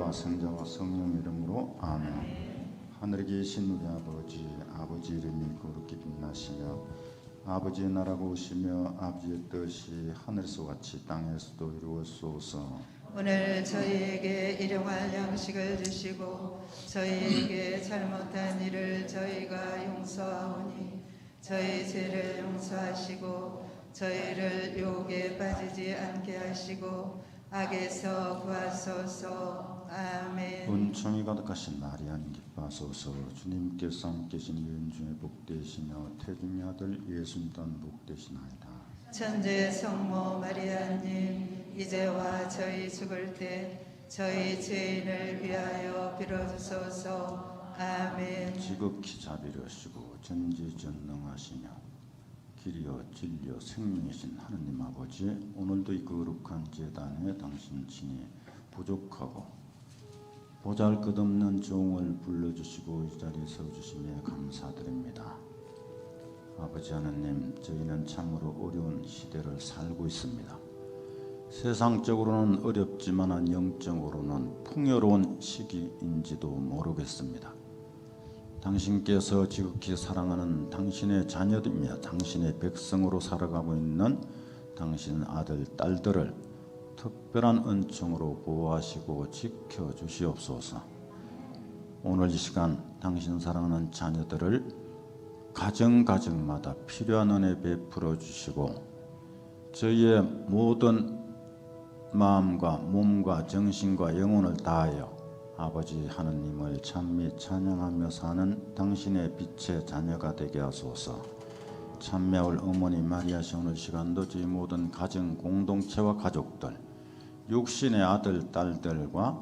성부와 성자와 성령 이름으로 아멘. 하늘에 계신 우리 아버지, 아버지 이름이 거룩히 빛나시며 아버지의 나라가 오시며 아버지의 뜻이 하늘에서 같이 땅에서도 이루어지소서. 오늘 저희에게 일용할 양식을 주시고 저희에게 잘못한 일을 저희가 용서하오니 저희 죄를 용서하시고 저희를 유혹에 빠지지 않게 하시고 악에서 구하소서. 아멘. 은총이 가득하신 마리아님 기뻐하소서. 주님께서 함께 계신 여인 중에 복되시며 태중의 아들 예수님 또한 복되시나이다. 천주의 성모 마리아님, 이제와 저희 죽을 때 저희 죄인을 위하여 빌어주소서. 아멘. 지극히 자비로우시고 전지전능하시며 길이요 진리요 생명이신 하느님 아버지, 오늘도 이 거룩한 제단에 당신 친히 부족하고 보잘것없는 종을 불러주시고 이 자리에 세워주심에 감사드립니다. 아버지 하느님, 저희는 참으로 어려운 시대를 살고 있습니다. 세상적으로는 어렵지만 영적으로는 풍요로운 시기인지도 모르겠습니다. 당신께서 지극히 사랑하는 당신의 자녀들이며 당신의 백성으로 살아가고 있는 당신 아들, 딸들을 특별한 은총으로 보호하시고 지켜주시옵소서. 오늘 이 시간 당신 사랑하는 자녀들을 가정가정마다 필요한 은혜 베풀어 주시고 저희의 모든 마음과 몸과 정신과 영혼을 다하여 아버지 하느님을 찬미 찬양하며 사는 당신의 빛의 자녀가 되게 하소서. 참매올 어머니 마리아시 오늘 시간도 저희 모든 가정 공동체와 가족들, 육신의 아들 딸들과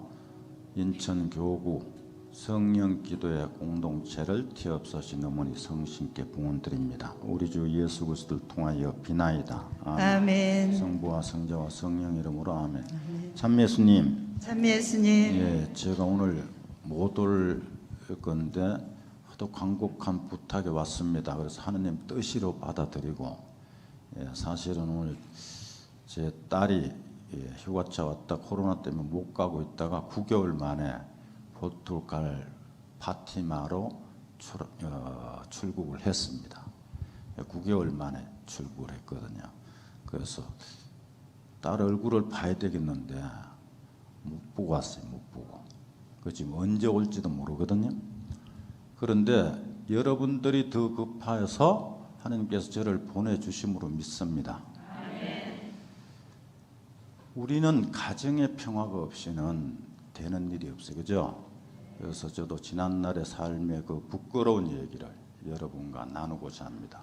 인천교구 성령기도의 공동체를 티없으신 어머니 성신께 부원드립니다. 우리 주 예수 그리스도를 통하여 비나이다. 아멘. 아멘. 성부와 성자와 성령 이름으로 아멘. 참미 예수님. 참미 예수님. 예, 제가 오늘 못 올 건데 하도 간곡한 부탁이 왔습니다. 그래서 하느님 뜻으로 받아들이고, 사실은 오늘 제 딸이 휴가차 왔다 코로나 때문에 못 가고 있다가 9개월 만에 포르투갈 파티마로 출국을 했습니다. 9개월 만에 출국을 했거든요. 그래서 딸 얼굴을 봐야 되겠는데 못 보고 왔어요. 못 보고. 그 지금 언제 올지도 모르거든요. 그런데 여러분들이 더 급하여서 하나님께서 저를 보내주심으로 믿습니다. 우리는 가정의 평화가 없이는 되는 일이 없어요. 그죠? 그래서 저도 지난날의 삶의 그 부끄러운 얘기를 여러분과 나누고자 합니다.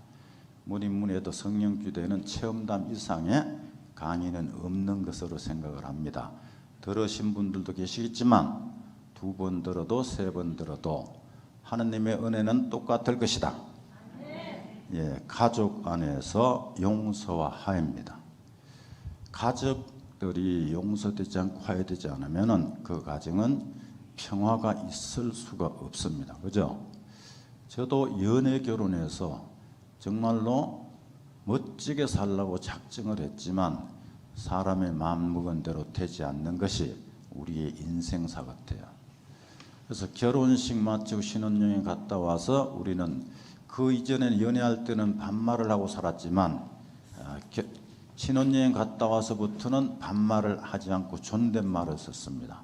문인문에도 성령기도에는 체험담 이상의 강의는 없는 것으로 생각을 합니다. 들으신 분들도 계시겠지만 2번 들어도 3번 들어도 하느님의 은혜는 똑같을 것이다. 예, 가족 안에서 용서와 화해입니다. 가족들이 용서되지 않고 화해되지 않으면 그 가정은 평화가 있을 수가 없습니다. 그죠? 저도 연애 결혼해서 정말로 멋지게 살라고 작정을 했지만 사람의 마음먹은 대로 되지 않는 것이 우리의 인생사 같아요. 그래서 결혼식 마치고 신혼여행 갔다 와서 우리는 그 이전에 연애할 때는 반말을 하고 살았지만 신혼여행 갔다 와서부터는 반말을 하지 않고 존댓말을 썼습니다.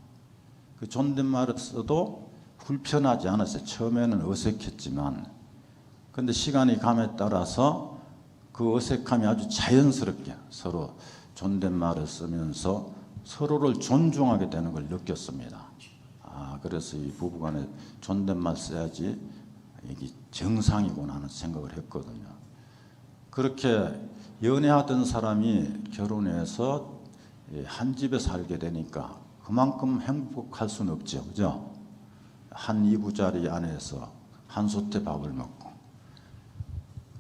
그 존댓말을 써도 불편하지 않았어요. 처음에는 어색했지만, 근데 시간이 감에 따라서 그 어색함이 아주 자연스럽게 서로 존댓말을 쓰면서 서로를 존중하게 되는 걸 느꼈습니다. 그래서 이 부부간에 존댓말 써야지 이게 정상이구나 하는 생각을 했거든요. 그렇게 연애하던 사람이 결혼해서 한 집에 살게 되니까 그만큼 행복할 수는 없죠. 그죠? 한 이부자리 안에서 한 솥에 밥을 먹고.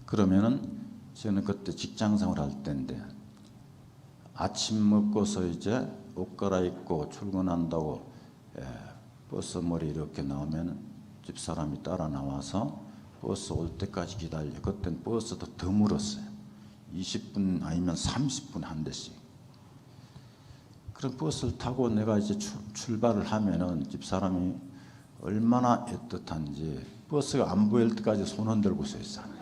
그러면은 저는 그때 직장생활 할 때인데 아침 먹고서 이제 옷 갈아입고 출근한다고 버스 머리 이렇게 나오면 집사람이 따라 나와서 버스 올 때까지 기다려. 그땐 버스도 더 멀었어요. 20분 아니면 30분 한 대씩. 그런 버스를 타고 내가 이제 출발을 하면은 집사람이 얼마나 애틋한지 버스가 안 보일 때까지 손 흔들고 서 있잖아요.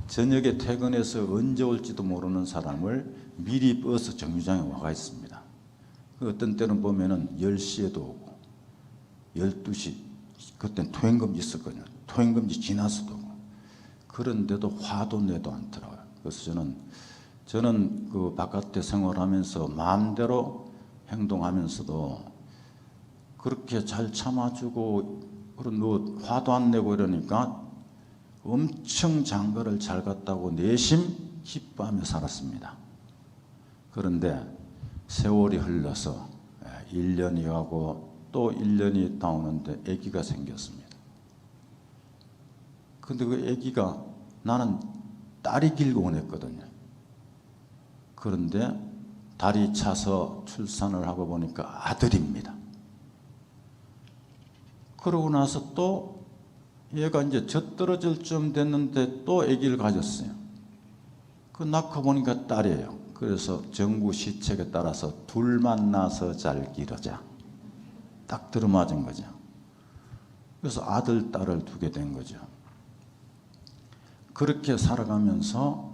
저녁에 퇴근해서 언제 올지도 모르는 사람을 미리 버스 정류장에 와가 있습니다. 어떤 때는 보면은 10시에도 오고 12시, 그때는 통행금지 있었거든요. 통행금지 지나서도 오고. 그런데도 화도 내도 않더라고요. 그래서 저는 그 바깥에 생활하면서 마음대로 행동하면서도 그렇게 잘 참아주고 그런 너 화도 안 내고 이러니까 엄청 장가를 잘 갔다고 내심 기뻐하며 살았습니다. 그런데 세월이 흘러서 1년이 가고 또 1년이 나오는데 아기가 생겼습니다. 근데 그 아기가 나는 딸이 길고 원했거든요. 그런데 달이 차서 출산을 하고 보니까 아들입니다. 그러고 나서 또 얘가 이제 젖떨어질 쯤 됐는데 또 아기를 가졌어요. 그 낳고 보니까 딸이에요. 그래서 정부 시책에 따라서 둘 만나서 잘 기르자. 딱 들어맞은 거죠. 그래서 아들, 딸을 두게 된 거죠. 그렇게 살아가면서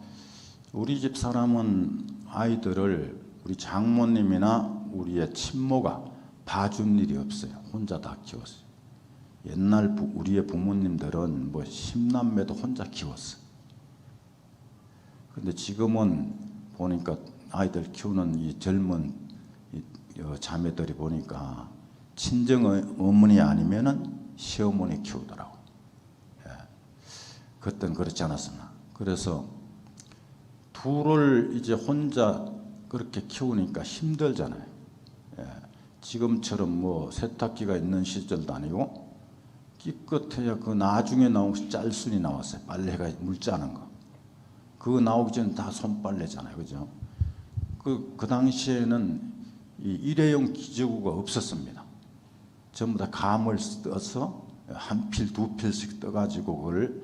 우리 집 사람은 아이들을 우리 장모님이나 우리의 친모가 봐준 일이 없어요. 혼자 다 키웠어요. 옛날 우리의 부모님들은 뭐 10남매도 혼자 키웠어요. 근데 지금은 보니까 아이들 키우는 이 젊은 자매들이 보니까 친정 어머니 아니면은 시어머니 키우더라고. 예. 그때는 그렇지 않았습니다. 그래서 둘을 이제 혼자 그렇게 키우니까 힘들잖아요. 예. 지금처럼 뭐 세탁기가 있는 시절도 아니고 기껏해야 그 나중에 나온 짤순이 나왔어요. 빨래가 물 짜는 거. 그거 나오기 전에 다 손빨래잖아요. 그죠? 그 당시에는 이 일회용 기저귀가 없었습니다. 전부 다 감을 떠서 한 필, 두 필씩 떠가지고 그걸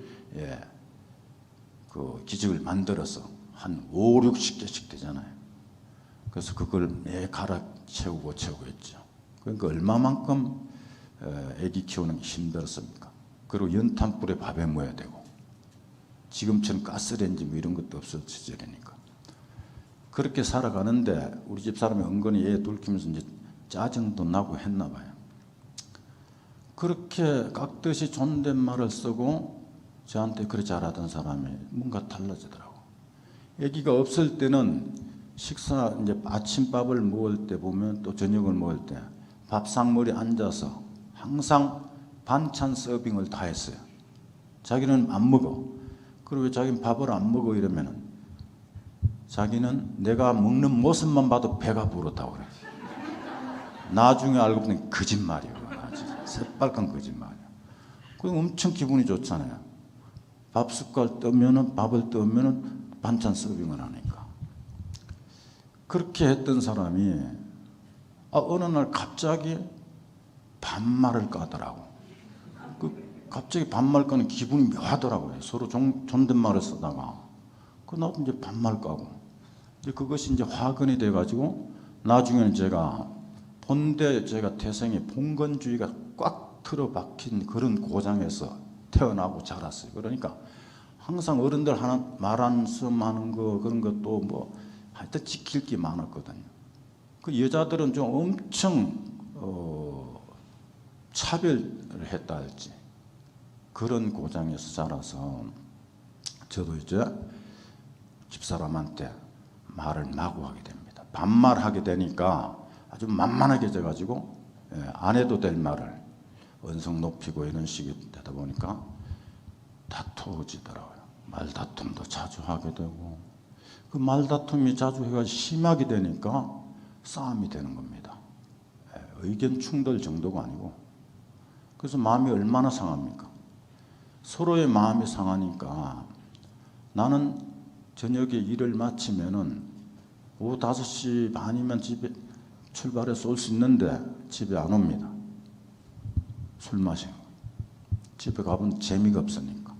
그 기저귀를 만들어서 한 5, 60개씩 되잖아요. 그래서 그걸 매 갈아 채우고 했죠. 그러니까 얼마만큼 애기 키우는 게 힘들었습니까? 그리고 연탄불에 밥에 먹어야 되고 지금처럼 가스레인지 뭐 이런 것도 없을 시절이니까 그렇게 살아가는데 우리 집 사람이 은근히 애 돌키면서 이제 짜증도 나고 했나 봐요. 그렇게 깍듯이 존댓말을 쓰고 저한테 그렇게 잘하던 사람이 뭔가 달라지더라고. 애기가 없을 때는 식사 이제 아침밥을 먹을 때 보면 또 저녁을 먹을 때 밥상머리에 앉아서 항상 반찬 서빙을 다 했어요. 자기는 안 먹어. 그리고 왜 자기는 밥을 안 먹어 이러면은 자기는 내가 먹는 모습만 봐도 배가 부르다고 그래. 나중에 알고 보니 거짓말이에요. 새빨간 거짓말이에요. 그럼 엄청 기분이 좋잖아요. 밥 숟갈 떠면은 밥을 떠면은 반찬 서빙을 하니까. 그렇게 했던 사람이 어느 날 갑자기 반말을 까더라고. 갑자기 반말 까는 기분이 묘하더라고요. 서로 존댓말을 쓰다가 나도 이제 반말 까고 이제 그것이 이제 화근이 돼가지고 나중에는 제가 본데 제가 태생에 봉건주의가 꽉 틀어박힌 그런 고장에서 태어나고 자랐어요. 그러니까 항상 어른들 하나 말 한숨 하는 거 그런 것도 뭐 하여튼 지킬 게 많았거든요. 그 여자들은 좀 엄청 차별을 했다 할지 그런 고장에서 자라서 저도 이제 집사람한테 말을 마구 하게 됩니다. 반말하게 되니까 아주 만만하게 돼가지고 안 해도 될 말을 언성 높이고 이런 식이 되다 보니까 다투어지더라고요. 말다툼도 자주 하게 되고 그 말다툼이 자주 해가 심하게 되니까 싸움이 되는 겁니다. 의견 충돌 정도가 아니고 그래서 마음이 얼마나 상합니까? 서로의 마음이 상하니까 나는 저녁에 일을 마치면은 오후 5시 반이면 집에 출발해서 올 수 있는데 집에 안 옵니다. 술 마시고 집에 가면 재미가 없으니까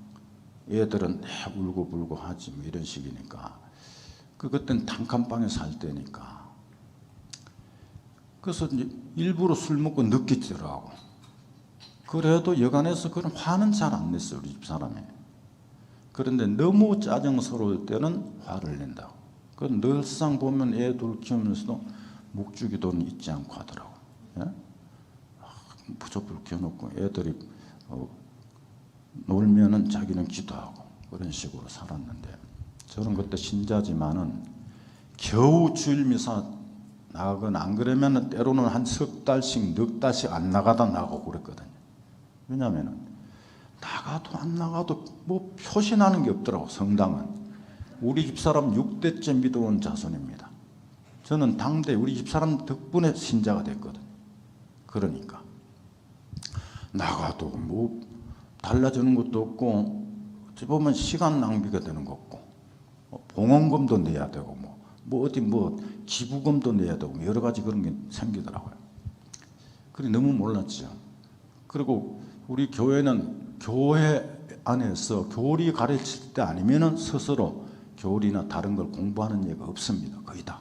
애들은 울고 불고 하지 뭐 이런 식이니까 그때는 단칸방에 살 때니까. 그래서 이제 일부러 술 먹고 늦게 들어가고. 그래도 여간에서 그런 화는 잘 안 냈어요, 우리 집 사람이. 그런데 너무 짜증스러울 때는 화를 낸다고. 그 늘상 보면 애 둘 키우면서도 묵주기도는 잊지 않고 하더라고. 예? 부적불 켜놓고 애들이 놀면은 자기는 기도하고 그런 식으로 살았는데, 저는 그때 신자지만은 겨우 주일 미사 나가거나 안 그러면은 때로는 한 석 달씩 넉 달씩 안 나가다 나가고 그랬거든요. 왜냐면은 나가도 안 나가도 뭐 표시나는 게 없더라고. 성당은 우리 집사람 6대째 믿어온 자손입니다. 저는 당대 우리 집사람 덕분에 신자가 됐거든요. 그러니까 나가도 뭐 달라지는 것도 없고, 어찌 보면 시간 낭비가 되는 거 없고, 봉헌금도 내야 되고 어디 기부금도 내야 되고 여러 가지 그런 게 생기더라고요. 그래 너무 몰랐죠. 그리고 우리 교회는 교회 안에서 교리 가르칠 때 아니면은 스스로 교리나 다른 걸 공부하는 예가 없습니다. 거의 다.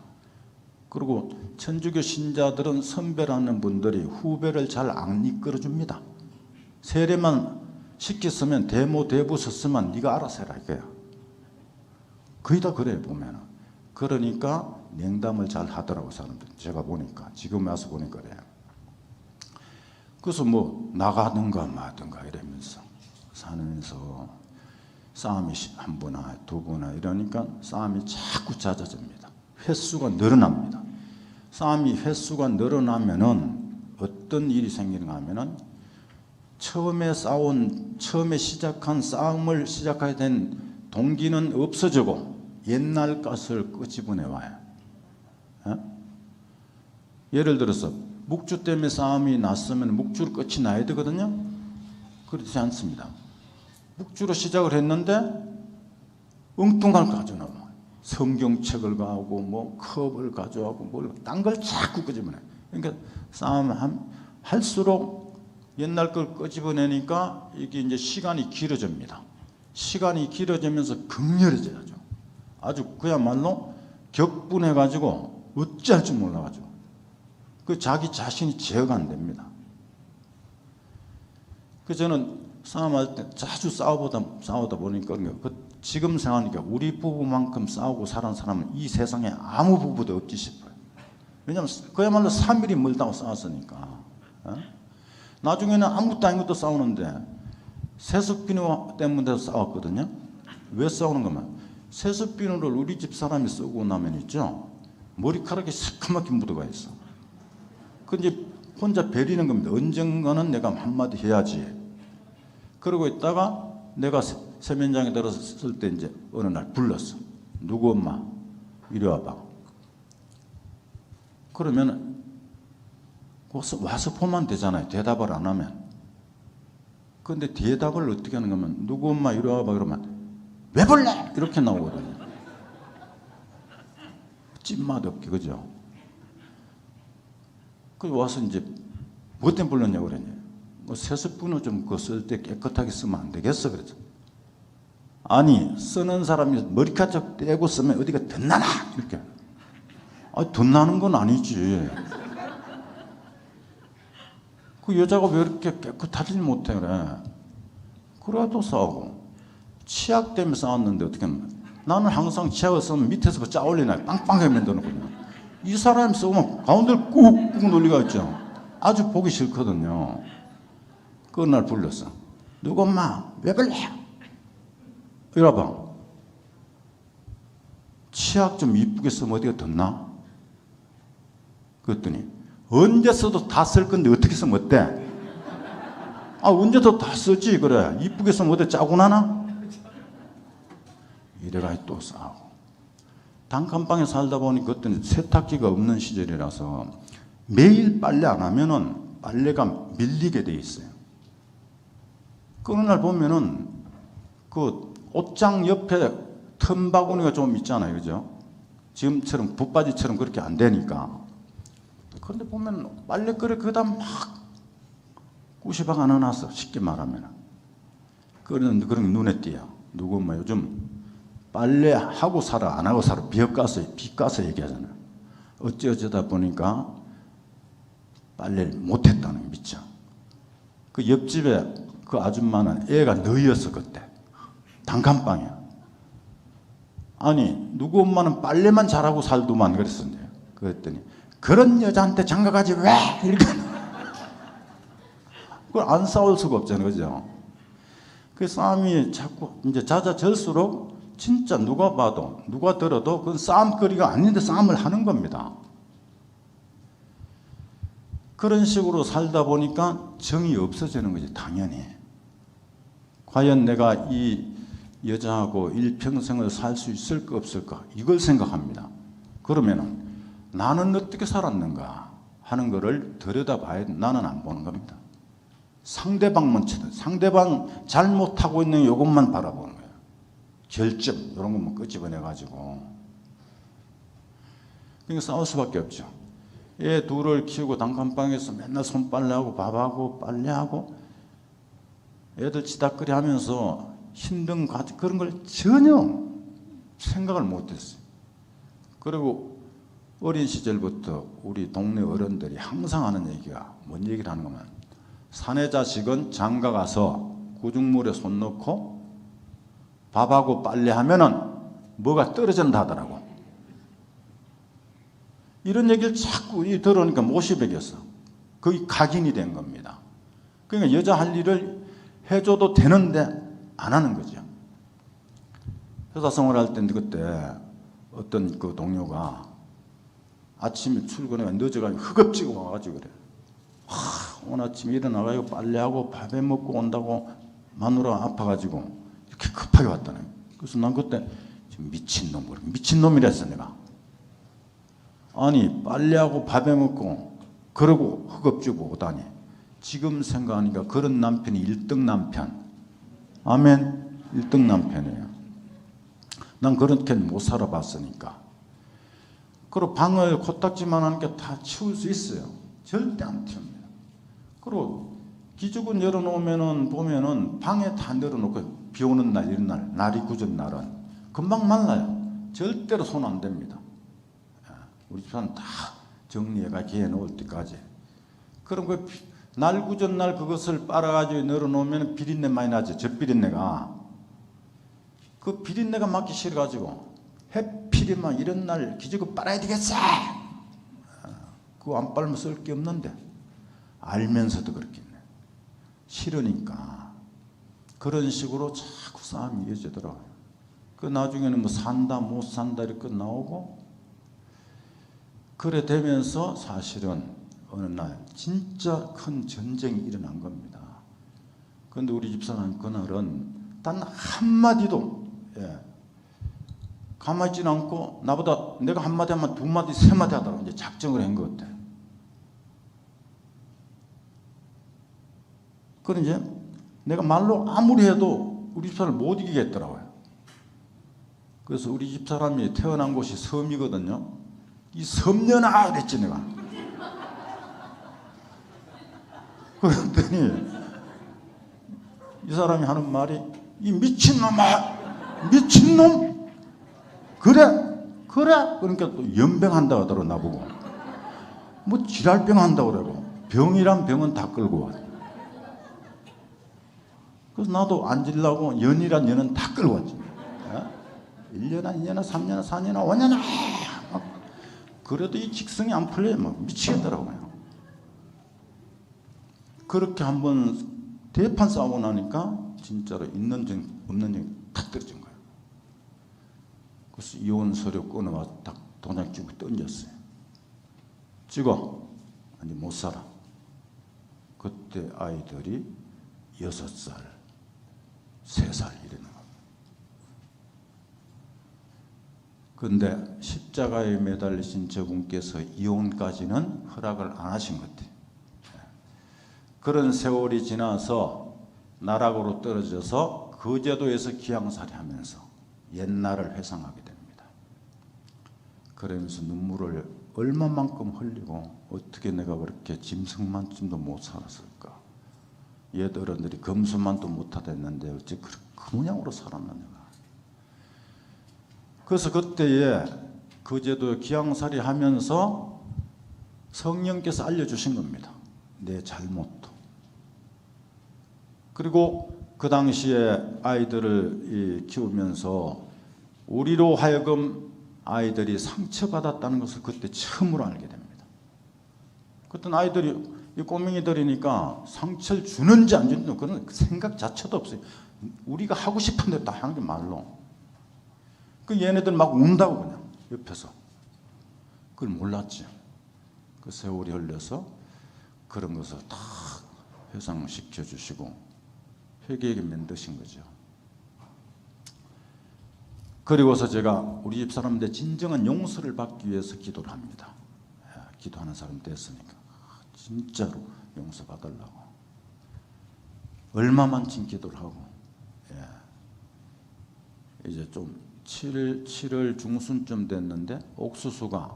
그리고 천주교 신자들은 선배라는 분들이 후배를 잘 안 이끌어줍니다. 세례만 시켰으면 대모 대부 썼으면 네가 알아서 해라 이거야. 거의 다 그래 보면은. 그러니까 냉담을 잘 하더라고 사람들. 제가 보니까 지금 와서 보니까 그래요. 그래서 뭐 나가든가 마든가 이러면서 사면서 싸움이 한 번이나 두 번이나 이러니까 싸움이 자꾸 잦아집니다. 횟수가 늘어납니다. 싸움이 횟수가 늘어나면은 어떤 일이 생기는가 하면은 처음에 시작한 싸움을 시작하게 된 동기는 없어지고 옛날 것을 끄집어내 와요. 예를 들어서 묵주 때문에 싸움이 났으면 묵주로 끝이 나야 되거든요. 그렇지 않습니다. 묵주로 시작을 했는데 엉뚱한 걸 가져오고 성경책을 가고 뭐 컵을 가져오고 뭘 딴 걸 자꾸 끄집어내. 그러니까 싸움 할수록 옛날 걸 끄집어내니까 이게 이제 시간이 길어집니다. 시간이 길어지면서 극렬해져야죠. 아주 그야말로 격분해가지고 어찌할 줄 몰라가지고 그 자기 자신이 제어가 안 됩니다. 그 저는 싸움할 때 자주 싸우다 보니까 지금 생각하니까 우리 부부만큼 싸우고 살은 사람은 이 세상에 아무 부부도 없지 싶어요. 왜냐하면 그야말로 3일이 멀다고 싸웠으니까. 나중에는 아무것도 아닌 것도 싸우는데 세습비누 때문에 싸웠거든요. 왜 싸우는 거면 세습비누를 우리 집 사람이 쓰고 나면 있죠, 머리카락이 새까맣게 묻어가 있어. 그 이제 혼자 베리는 겁니다. 언젠가는 내가 한마디 해야지. 그러고 있다가 내가 세면장에 들어섰을 때 이제 어느 날 불렀어. 누구 엄마 이리 와봐. 그러면 와서 보면 되잖아요. 대답을 안 하면. 그런데 대답을 어떻게 하는 거면 누구 엄마 이리 와봐 그러면 왜 불래? 이렇게 나오거든요. 찐맛 없게, 그죠? 그 와서 이제 뭐 때문에 불렀냐고 그러냐. 뭐 세습분을 좀 쓸 때 깨끗하게 쓰면 안 되겠어? 그랬죠. 아니, 쓰는 사람이 머리카락 떼고 쓰면 어디가 덧나나? 이렇게. 아니, 덧나는 건 아니지. 그 여자가 왜 이렇게 깨끗하지 못해 그래. 그래도 싸우고. 치약 때문에 싸웠는데 어떻게 하는 거야. 나는 항상 치약을 쓰면 밑에서 짜올리나 빵빵하게 만드는거든요. 이 사람이 쓰면 가운데를 꾹꾹 눌리가 있죠. 아주 보기 싫거든요. 그날 불렀어. 누구 엄마 왜 불래? 이리 와봐. 치약 좀 이쁘게 쓰면 어디가 덧나? 그랬더니 언제 써도 다 쓸 건데 어떻게 쓰면 어때? 아, 언제도 다 쓰지. 그래 이쁘게 쓰면 어디 짜고 나나? 이래가 또 싸우고. 단칸방에 살다 보니 그때는 세탁기가 없는 시절이라서 매일 빨래 안 하면은 빨래가 밀리게 돼 있어요. 그 어느 날 보면은 그 옷장 옆에 틈바구니가 좀 있잖아요, 그죠? 지금처럼 붙바지처럼 그렇게 안 되니까. 그런데 보면 빨래거리 거기다 막 꾸시방 넣어놨어. 쉽게 말하면. 그런 게 눈에 띄어. 누구 엄마 요즘 빨래하고 살아 안 하고 살아 빚 까서 얘기하잖아요. 어쩌다 보니까 빨래를 못했다는 게 미쳐. 그 옆집에 그 아줌마는 애가 너희였어 그때. 단칸방이야. 아니 누구 엄마는 빨래만 잘하고 살더만 그랬었는데요. 그랬더니 그런 여자한테 장가가지 왜 이렇게 그걸 안 싸울 수가 없잖아요, 그죠? 그 싸움이 자꾸 이제 잦아질수록 진짜 누가 봐도 누가 들어도 그건 싸움거리가 아닌데 싸움을 하는 겁니다. 그런 식으로 살다 보니까 정이 없어지는 거지, 당연히. 과연 내가 이 여자하고 일평생을 살 수 있을까 없을까 이걸 생각합니다. 그러면은 나는 어떻게 살았는가 하는 거를 들여다봐야 나는 안 보는 겁니다. 상대방만 쳐다. 상대방 잘못하고 있는 이것만 바라보는 거예요. 결점 이런 것만 끄집어내가지고. 그러니까 싸울 수밖에 없죠. 애 둘을 키우고 단칸방에서 맨날 손빨래하고 밥하고 빨래하고 애들 치다거리 하면서 힘든 그런 걸 전혀 생각을 못했어요. 그리고 어린 시절부터 우리 동네 어른들이 항상 하는 얘기가 뭔 얘기를 하는 거면 사내 자식은 장가 가서 구중물에 손 넣고 밥하고 빨래하면은 뭐가 떨어진다 하더라고. 이런 얘기를 자꾸 들으니까 못이 bek였어. 거의 각인이 된 겁니다. 그러니까 여자 할 일을 해줘도 되는데 안 하는 거죠. 회사 생활할 때 그때 어떤 그 동료가 아침에 출근해 늦어가지고 허겁지겁 와가지고 그래. 오늘 아침에 일어나가지고 빨래하고 밥해 먹고 온다고 마누라가 아파가지고 이렇게 급하게 왔다네. 그래서 난 그때 미친놈이랬어 내가. 아니 빨래하고 밥해 먹고 그러고 허겁지겁 오다니. 지금 생각하니까 그런 남편이 1등 남편. 아멘. 1등 남편이에요. 난 그렇게는 못 살아봤으니까. 그리고 방을 코딱지만한 게 다 치울 수 있어요. 절대 안 틉니다. 그리고 기죽은 열어놓으면은 보면은 방에 다 늘어놓고 비 오는 날 이런 날이 굳은 날은 금방 말라요. 절대로 손 안 댑니다. 우리 집사는 다 정리해가 기해 놓을 때까지. 그럼 그 날 굳은 날 그것을 빨아가지고 늘어놓으면 비린내 많이 나죠. 젖비린내가. 그 비린내가 맡기 싫어가지고 해필이 막 이런 날 기죽어 빨아야 되겠어. 그거 안 빨면 쓸 게 없는데 알면서도 그렇게 했네. 싫으니까. 그런 식으로 자꾸 싸움이 이어지더라고요. 그 나중에는 뭐 산다 못 산다 이렇게 나오고 그래 되면서 사실은 어느 날 진짜 큰 전쟁이 일어난 겁니다. 그런데 우리 집사람 그날은 단 한마디도 가만히 있지는 않고 나보다 내가 한마디 하면 2마디 3마디 하다가 이제 작정을 한 것 같아요. 그럼 이제 내가 말로 아무리 해도 우리 집사람을 못 이기겠더라고요. 그래서 우리 집사람이 태어난 곳이 섬이거든요. 이 섬년아 그랬지 내가. 그랬더니 이 사람이 하는 말이 이 미친놈아 미친놈 그래 그러니까 또 연병한다고 하더라고 나보고. 뭐 지랄병 한다고 그러고 병이란 병은 다 끌고 와. 그래서 나도 앉으려고 연이란 연은 다 끌고 왔지. 1년아 2년아 3년아 4년아 5년아 그래도 이 직성이 안 풀려요. 막 미치겠더라고요. 그렇게 한번 대판 싸우고 나니까 진짜로 있는 정 없는 정이 탁 떨어진 거예요. 그래서 이혼 서류 끊어와 딱 도장 찍고 던졌어요. 찍어. 아니 못 살아. 그때 아이들이 6살 3살 이러는 거예요. 그런데 십자가에 매달리신 저분께서 이혼까지는 허락을 안 하신 것 같아요. 그런 세월이 지나서 나락으로 떨어져서 거제도에서 기양살이 하면서 옛날을 회상하게 됩니다. 그러면서 눈물을 얼마만큼 흘리고 어떻게 내가 그렇게 짐승만쯤도 못 살았을까. 옛 어른들이 검수만도 못하다 했는데 어째 그 모양으로 살았나 내가. 그래서 그때에 그 제도 기양살이 하면서 성령께서 알려주신 겁니다. 내 잘못도. 그리고 그 당시에 아이들을 키우면서 우리로 하여금 아이들이 상처받았다는 것을 그때 처음으로 알게 됩니다. 그때 아이들이 이 꼬맹이들이니까 상처를 주는지 안 주는지 그런 생각 자체도 없어요. 우리가 하고 싶은 대로 다 하는 게 말로. 그 얘네들 막 운다고 그냥 옆에서. 그걸 몰랐지. 그 세월이 흘러서 그런 것을 다 회상시켜 주시고 회개하게 만드신 거죠. 그리고서 제가 우리 집 사람들 진정한 용서를 받기 위해서 기도를 합니다. 기도하는 사람 됐으니까 진짜로 용서받으려고 얼마만큼 기도를 하고 이제 좀 7월 중순쯤 됐는데 옥수수가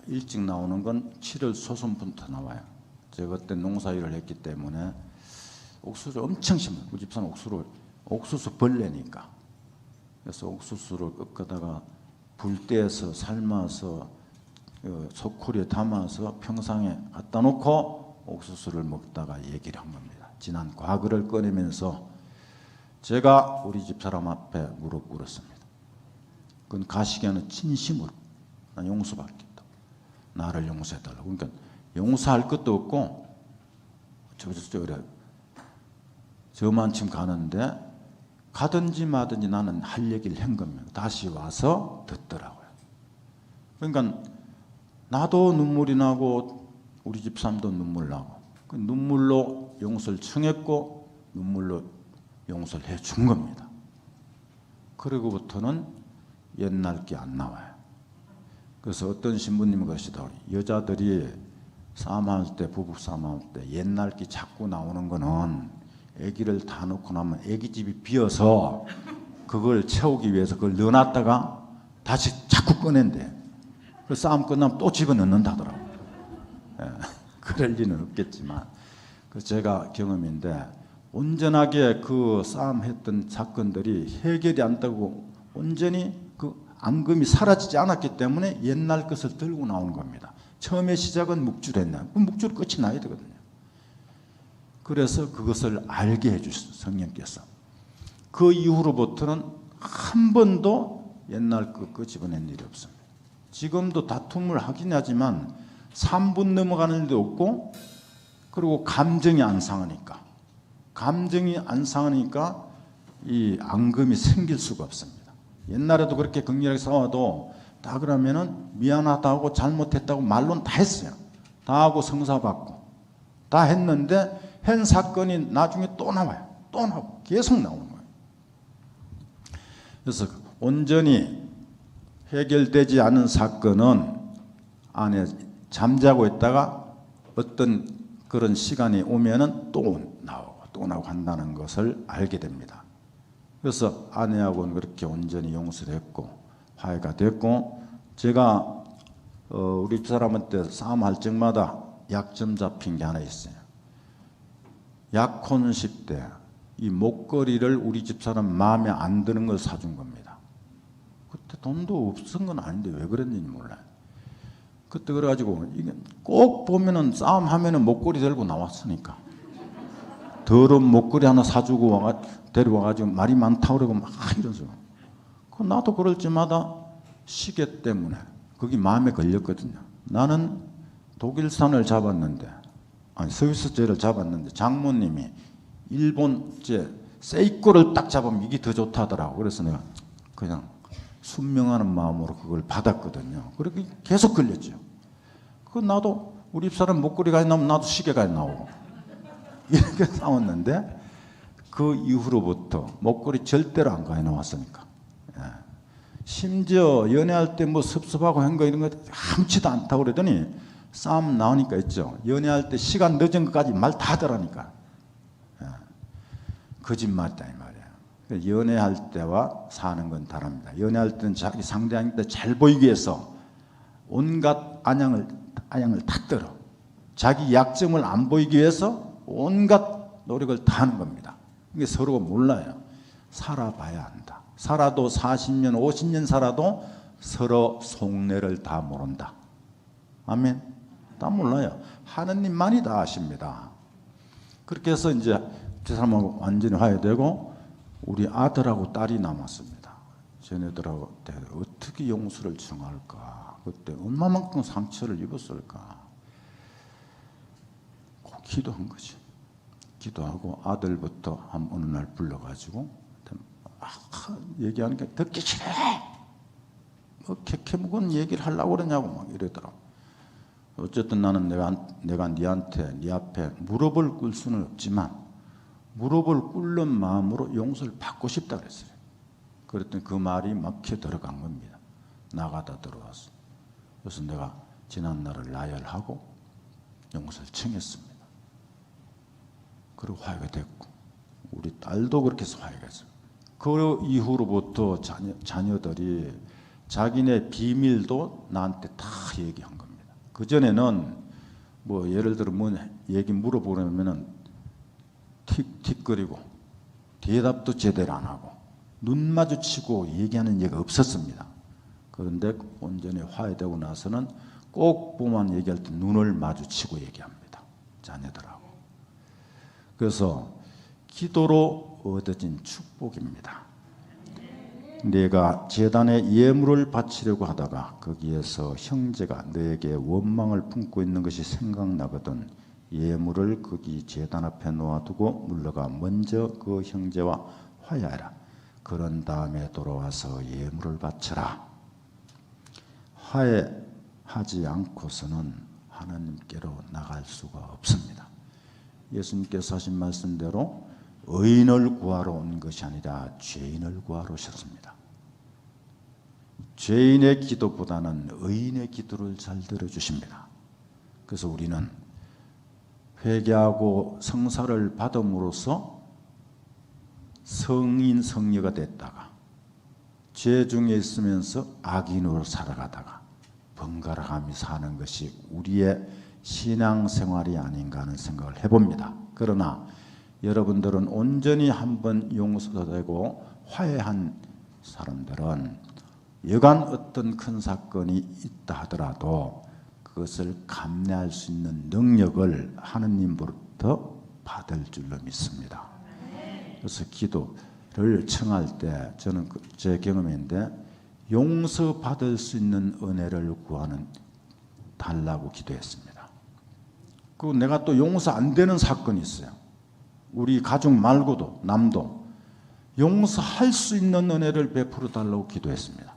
일찍 나오는 건 7월 초순부터 나와요. 제가 그때 농사일을 했기 때문에 옥수수를 엄청 심어요. 우리 집사는 옥수수 벌레니까. 그래서 옥수수를 꺾다가 불 떼서 삶아서 소쿠리에 담아서 평상에 갖다 놓고 옥수수를 먹다가 얘기를 한 겁니다. 지난 과거를 꺼내면서 제가 우리 집 사람 앞에 무릎 꿇었습니다. 그건 가시기에는 진심으로 난 용서받겠다. 나를 용서해달라고. 그러니까 용서할 것도 없고 저만큼 가는데 가든지 마든지 나는 할 얘기를 한 겁니다. 다시 와서 듣더라고요. 그러니까 나도 눈물이 나고 우리 집 사람도 눈물 나고 그 눈물로 용서를 청했고 눈물로 용서를 해준 겁니다. 그리고부터는 옛날 게 안 나와요. 그래서 어떤 신부님이 그러시더라고요. 여자들이 싸움할 때 부부 싸움할 때 옛날 게 자꾸 나오는 거는 아기를 다 놓고 나면 아기집이 비어서 그걸 채우기 위해서 그걸 넣어놨다가 다시 자꾸 꺼낸대. 그 싸움 끝나면 또 집어넣는다더라고요. 그럴 리는 없겠지만 그 제가 경험인데 온전하게 그 싸움했던 사건들이 해결이 안 되고 온전히 그 앙금이 사라지지 않았기 때문에 옛날 것을 들고 나오는 겁니다. 처음에 시작은 묵주했나? 그 묵주로 끝이 나야 되거든요. 그래서 그것을 알게 해주셨어요. 성령께서. 그 이후로부터는 한 번도 옛날 거 집어낸 일이 없습니다. 지금도 다툼을 하긴 하지만 3분 넘어가는 일도 없고 그리고 감정이 안 상하니까 이 앙금이 생길 수가 없습니다. 옛날에도 그렇게 격렬하게 싸워도 다 그러면은 미안하다고 잘못했다고 말로는 다 했어요. 다 하고 성사받고 다 했는데 한 사건이 나중에 또 나와요. 또 나오고 계속 나오는 거예요. 그래서 온전히 해결되지 않은 사건은 안에 잠자고 있다가 어떤 그런 시간이 오면은 또 나오고 한다는 것을 알게 됩니다. 그래서 아내하고는 그렇게 온전히 용서를 했고 화해가 됐고 제가 우리 집사람한테 싸움할 적마다 약점 잡힌 게 하나 있어요. 약혼식 때 이 목걸이를 우리 집사람 마음에 안 드는 걸 사준 겁니다. 그때 돈도 없은 건 아닌데 왜 그랬는지 몰라요. 그때 그래가지고 이게 꼭 보면은 싸움하면은 목걸이 들고 나왔으니까 더러운 목걸이 하나 사주고 데려와가지고 말이 많다고 그러고 막 이러면서 나도 그럴 때마다 시계 때문에 그게 마음에 걸렸거든요. 나는 독일산을 잡았는데 스위스제를 잡았는데 장모님이 일본제 세이코를 딱 잡으면 이게 더 좋다더라고. 그래서 내가 그냥 순명하는 마음으로 그걸 받았거든요. 그렇게 계속 걸렸죠. 그 나도 우리 집사람 목걸이가 나오면 나도 시계가 나오고 이렇게 싸웠는데 그 이후로부터 목걸이 절대로 안 가해 나왔으니까. 심지어 연애할 때 뭐 섭섭하고 한 거 이런 거 아무렇지도 않다고 그러더니 싸움 나오니까 있죠. 연애할 때 시간 늦은 것까지 말 다 하더라니까. 거짓말이다 이 말이에요. 연애할 때와 사는 건 다릅니다. 연애할 때는 자기 상대한테 잘 보이기 위해서 온갖 안양을 다 떨어. 자기 약점을 안 보이기 위해서 온갖 노력을 다 하는 겁니다. 이게 서로가 몰라요. 살아봐야 한다. 살아도 40년, 50년 살아도 서로 속내를 다 모른다. 아멘. 다 몰라요. 하느님만이 다 아십니다. 그렇게 해서 이제 저 사람하고 완전히 화해되고 우리 아들하고 딸이 남았습니다. 쟤네들하고 어떻게 용서를 청할까? 그때 얼마만큼 상처를 입었을까? 꼭 기도한 거지. 기도하고 아들부터 어느 날 불러가지고 얘기하는 게 듣기 싫어. 뭐 개케묵은 얘기를 하려고 그러냐고 막 이러더라고. 어쨌든 나는 내가 네한테 네 앞에 무릎을 꿇을 수는 없지만 무릎을 꿇는 마음으로 용서를 받고 싶다 그랬어요. 그랬더니 그 말이 막혀 들어간 겁니다. 나가다 들어왔어. 그래서 내가 지난날을 나열하고 용서를 청했습니다. 그리고 화해가 됐고 우리 딸도 그렇게 해서 화해가 됐어요. 그 이후로부터 자녀들이 자기네 비밀도 나한테 다 얘기한 겁니다. 그전에는 뭐 예를 들어 뭐 얘기 물어보려면은 틱틱거리고 대답도 제대로 안 하고 눈 마주치고 얘기하는 얘기가 없었습니다. 그런데 온전히 화해되고 나서는 꼭 부모만 얘기할 때 눈을 마주치고 얘기합니다. 자녀들하고. 그래서 기도로 얻어진 축복입니다. 내가 제단에 예물을 바치려고 하다가 거기에서 형제가 너에게 원망을 품고 있는 것이 생각나거든 예물을 거기 제단 앞에 놓아두고 물러가 먼저 그 형제와 화해하라. 그런 다음에 돌아와서 예물을 바쳐라. 화해하지 않고서는 하나님께로 나갈 수가 없습니다. 예수님께서 하신 말씀대로 의인을 구하러 온 것이 아니라 죄인을 구하러 오셨습니다. 죄인의 기도보다는 의인의 기도를 잘 들어주십니다. 그래서 우리는 회개하고 성사를 받음으로써 성인 성녀가 됐다가 죄 중에 있으면서 악인으로 살아가다가 번갈아가며 사는 것이 우리의 신앙생활이 아닌가 하는 생각을 해봅니다. 그러나 여러분들은 온전히 한번 용서되고 화해한 사람들은 여간 어떤 큰 사건이 있다 하더라도 그것을 감내할 수 있는 능력을 하느님으로부터 받을 줄로 믿습니다. 그래서 기도를 청할 때 저는 제 경험인데 용서받을 수 있는 은혜를 달라고 기도했습니다. 그리고 내가 또 용서 안 되는 사건이 있어요. 우리 가족 말고도 남도 용서할 수 있는 은혜를 베풀어 달라고 기도했습니다.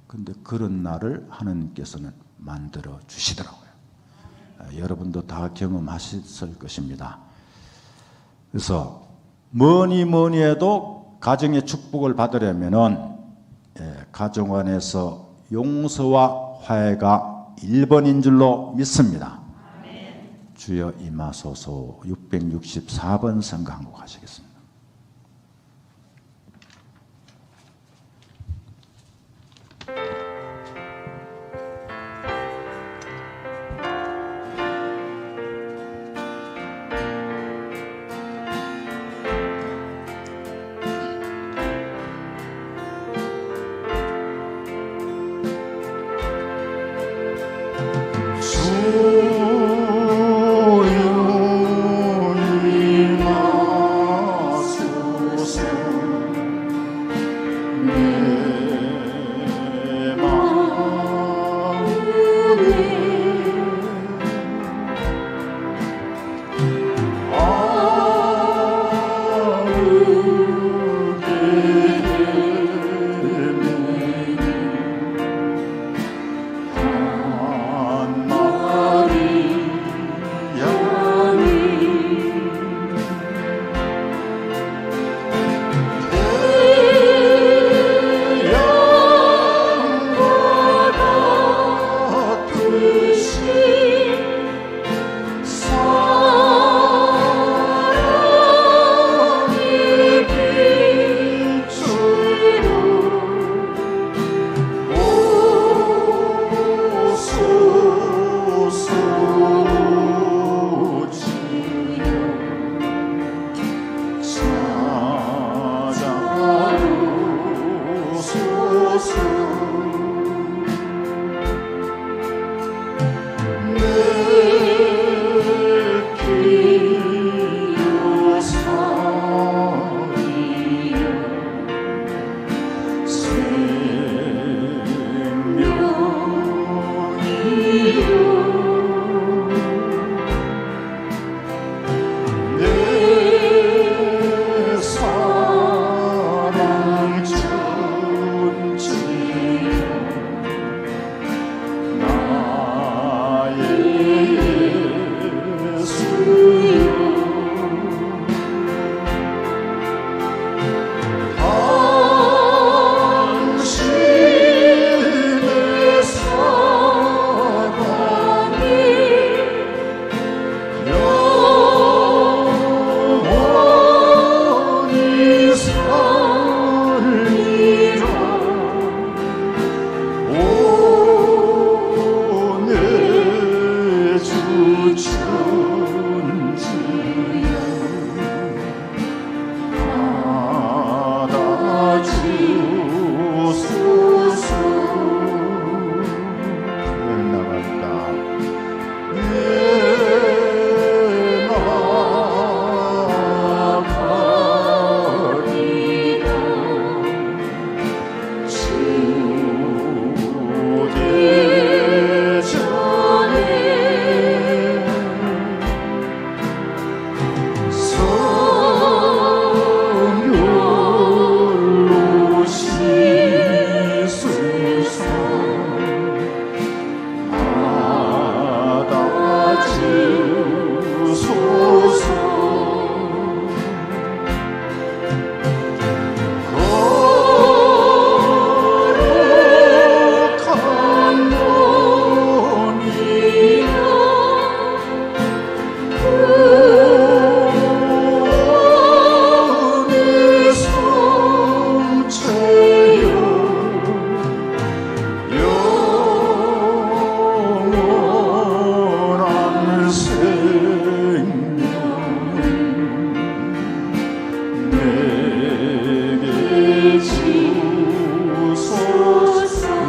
그런데 그런 날을 하나님께서는 만들어 주시더라고요. 여러분도 다 경험하셨을 것입니다. 그래서 뭐니 해도 가정의 축복을 받으려면은 가정 안에서 용서와 화해가 1번인 줄로 믿습니다. 주여 임하소서. 664번 성가하고 가시겠습니다. 주여 임하소서.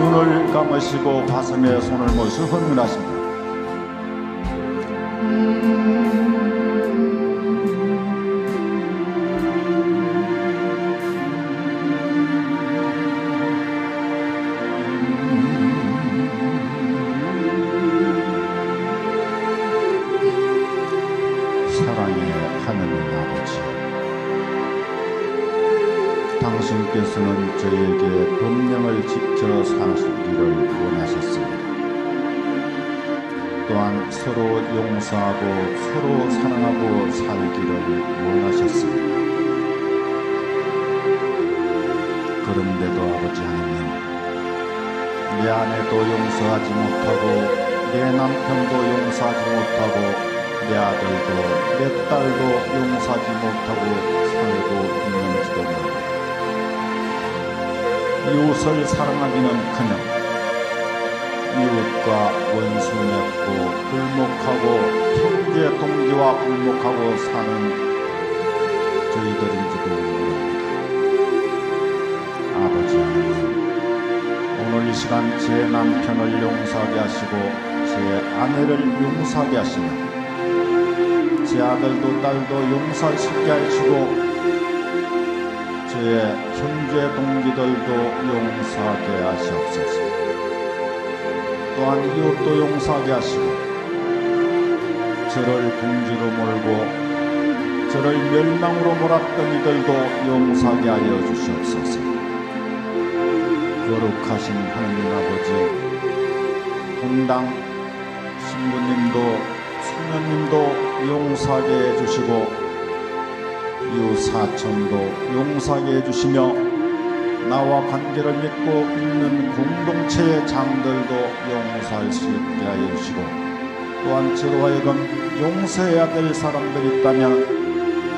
눈을 감으시고 가슴에 손을 모시고 헌문하십니다. 사랑의 하느님 아버지, 당신께서는 저에게 법령을 지켜 사시기를 원하셨습니다. 또한 서로 용서하고 서로 사랑하고 살기를 원하셨습니다. 그런데도 아버지 하느님, 내 아내도 용서하지 못하고 내 남편도 용서하지 못하고 내 아들도 내 딸도 용서하지 못하고 살고 있는지도 모릅니다. 이웃을 사랑하기는커녕 이웃과 원수 맺고 불목하고 형제 동지와 불목하고 사는 저희들인지도 모릅니다. 아버지 하나님, 오늘 이 시간 제 남편을 용서하게 하시고 제 아내를 용서하게 하시며 제 아들도 딸도 용서할 수 있게 하시고 저의 형제 동지들도 용서하게 하시옵소서. 또한 이웃도 용서하게 하시고 저를 궁지로 몰고 저를 멸망으로 몰았던 이들도 용서하게 하여 주시옵소서. 거룩하신 하느님 아버지, 본당 신부님도 수녀님도 용서하게 해주시고 이웃 사촌도 용서하게 해주시며 나와 관계를 맺고 있는 공동체의 장들도 용서할 수 있게 하여 주시고 또한 저로 하여금 용서해야 될 사람들이 있다면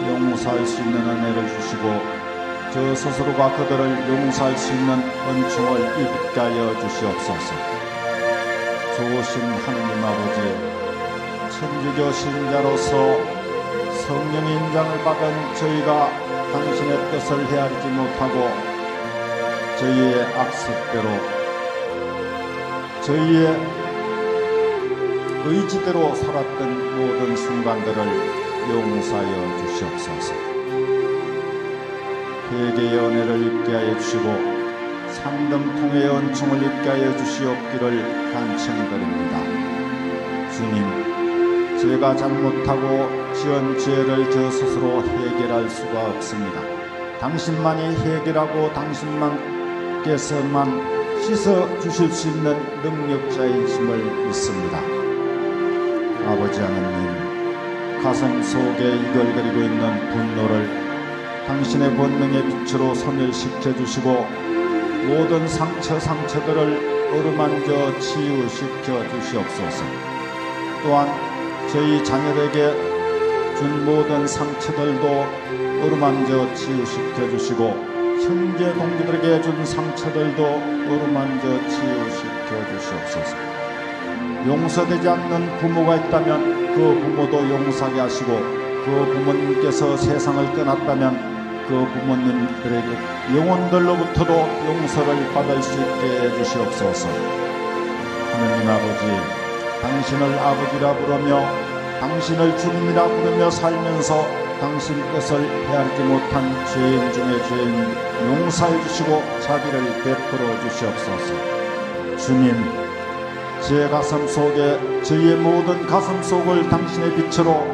용서할 수 있는 은혜를 주시고 저 스스로가 그들을 용서할 수 있는 은총을 입게 하여 주시옵소서. 좋으신 하느님 아버지, 천주교 신자로서 성령의 인장을 받은 저희가 당신의 뜻을 헤아리지 못하고 저희의 악습대로 저희의 의지대로 살았던 모든 순간들을 용서하여 주시옵소서. 회개의 은혜를 입게 하여 주시고 상등통의 은총을 입게 하여 주시옵기를 간청드립니다. 주님, 제가 잘못하고 지은 죄를 저 스스로 해결할 수가 없습니다. 당신만이 해결하고 당신께서만 씻어 주실 수 있는 능력자이심을 믿습니다. 아버지 하나님, 가슴 속에 이글거리고 있는 분노를 당신의 권능의 빛으로 소멸시켜 주시고 모든 상처들을 어루만져 치유시켜 주시옵소서. 또한 저희 자녀에게 준 모든 상처들도 어루만져 치유시켜 주시고 형제 동지들에게 준 상처들도 어루만져 치유시켜 주시옵소서. 용서되지 않는 부모가 있다면 그 부모도 용서하게 하시고 그 부모님께서 세상을 떠났다면 그 부모님들에게 영혼들로부터도 용서를 받을 수 있게 해주시옵소서. 하느님 아버지, 당신을 아버지라 부르며 당신을 주님이라 부르며 살면서 당신 뜻을 헤아리지 못한 죄인 중에 죄인 용서해 주시고 자비를 베풀어 주시옵소서. 주님, 제 가슴 속에 저희의 모든 가슴 속을 당신의 빛으로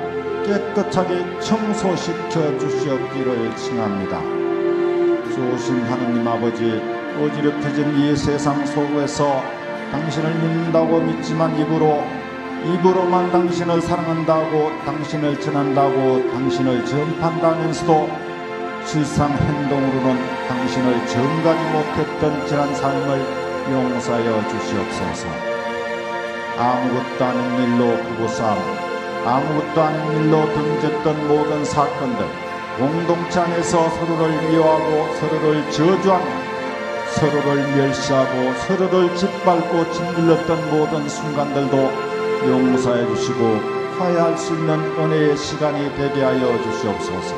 깨끗하게 청소시켜 주시옵기를 칭합니다. 좋으신 하느님 아버지, 어지럽혀진 이 세상 속에서 당신을 믿는다고 믿지만 입으로만 당신을 사랑한다고, 당신을 전한다고, 당신을 전파한다면서도 실상 행동으로는 당신을 전가지 못했던 지난 삶을 용서하여 주시옵소서. 아무것도 아닌 일로 부부싸움, 아무것도 아닌 일로 등졌던 모든 사건들, 공동체 안에서 서로를 미워하고 서로를 저주하며 서로를 멸시하고 서로를 짓밟고 짓눌렀던 모든 순간들도 용서해 주시고 화해할 수 있는 은혜의 시간이 되게 하여 주시옵소서.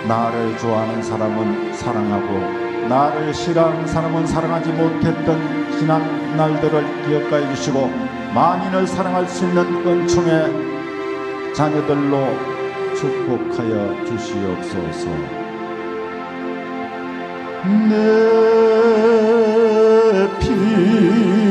나를 좋아하는 사람은 사랑하고 나를 싫어하는 사람은 사랑하지 못했던 지난 날들을 기억하여 주시고 만인을 사랑할 수 있는 은총의 자녀들로 축복하여 주시옵소서. 내 피